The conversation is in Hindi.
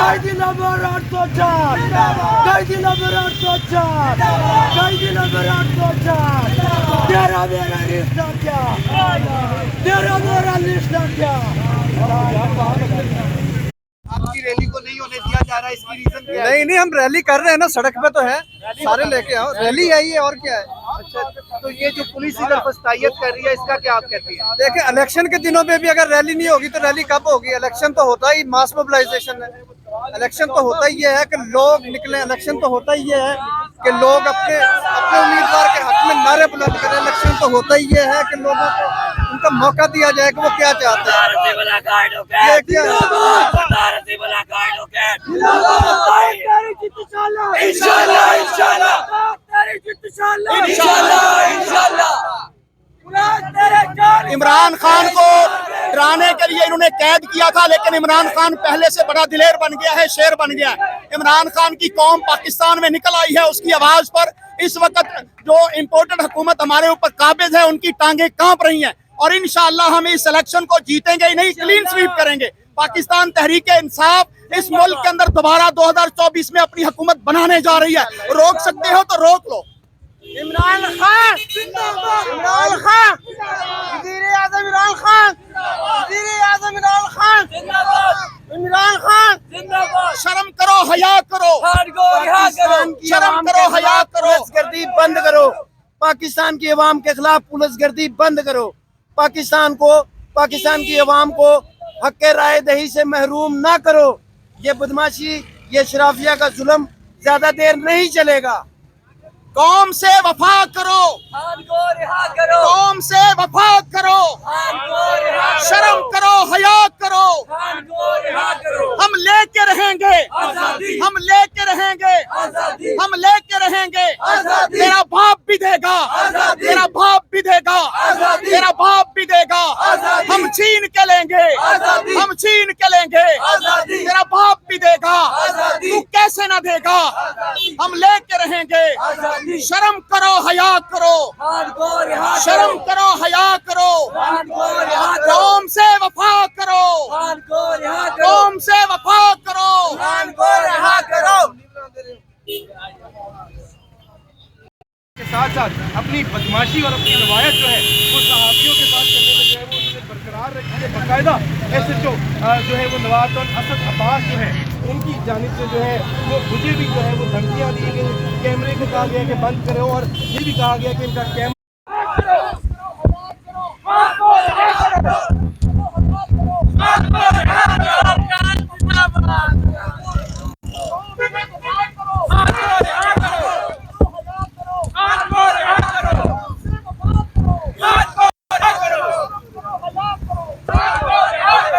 Kaidi number 804 Kaidi number 804 Kaidi number 804 तेरा मेरा रिश्ता क्या तेरा मेरा रिश्ता क्या आपकी रैली को नहीं होने दिया जा रहा है, इसकी रीजन क्या है? नहीं हम रैली कर रहे हैं ना, सड़क पे तो है, सारे लेके आओ, रैली आई है और क्या है। अच्छा, तो ये जो पुलिस इधर फस्तायत कर रही है, इसका क्या आप कहती हैं? देखिए इलेक्शन के दिनों में भी अगर रैली नहीं होगी तो रैली कब होगी? इलेक्शन तो होता ही मास मोबिलाइजेशन है, इलेक्शन तो होता ही ये है कि लोग निकले, इलेक्शन तो होता ही ये है कि लोग अपने अपने उम्मीदवार के हक में नारे बुलंद करें, इलेक्शन तो होता ही ये है कि लोगों को उनका मौका दिया जाए कि वो क्या चाहते हैं। ये क्या इमरान खान को डराने के लिए इन्होंने कैद किया था, लेकिन इमरान खान पहले से बड़ा दिलेर बन गया है, शेर बन गया है। इमरान खान की कौम पाकिस्तान में निकल आई है, उसकी आवाज पर इस वक्त जो इम्पोर्टेड हुकूमत हमारे ऊपर काबिज है उनकी टांगे कांप रही हैं। और इंशाअल्लाह हम इस इलेक्शन को जीतेंगे ही नहीं, क्लीन स्वीप करेंगे। पाकिस्तान तहरीक इंसाफ इस मुल्क के अंदर दोबारा 2024 में अपनी हुकूमत बनाने जा रही है। रोक सकते हो तो रोक लो। इमरान खान इमरान खान वज़ीर-ए-आज़म इमरान खान वज़ीर-ए-आज़म इमरान खान इमरान खान शर्म करो, हया करो, शर्म करो, हया करो, पुलिसगर्दी बंद करो। पाकिस्तान की अवाम के खिलाफ पुलिसगर्दी बंद करो। पाकिस्तान की अवाम को हक के राय दही से महरूम ना करो। ये बदमाशी, ये शराफिया का जुल्म ज्यादा देर नहीं चलेगा। कौम से वफा करो, कौम से वफा करो, शर्म करो, हया करो। हम लेके रहेंगे, हम लेके रहेंगे, हम लेके रहेंगे। तेरा बाप भी देगा, तेरा बाप भी देगा, तेरा बाप भी देगा। हम छीन के लेंगे, हम छीन के लेंगे। तेरा बाप भी देगा, तू कैसे ना देगा। हम लेके रहेंगे। शर्म करो, हया करो, शर्म करो, हया करो। कौम से वफा करो, कौम से वफा करो। के साथ साथ अपनी बदमाशी और अपनी रवायत जो है वो सहाफ़ियों के साथ करने में जो है वो उन्होंने बरकरार रखी है। बाकायदा SHO जो है वो नवाब असद अब्बास जो है उनकी जानिब से जो है वो मुझे भी जो है वो धमकियाँ दी गई, कैमरे को कहा गया कि बंद करो और ये भी कहा गया कि इनका कैमरा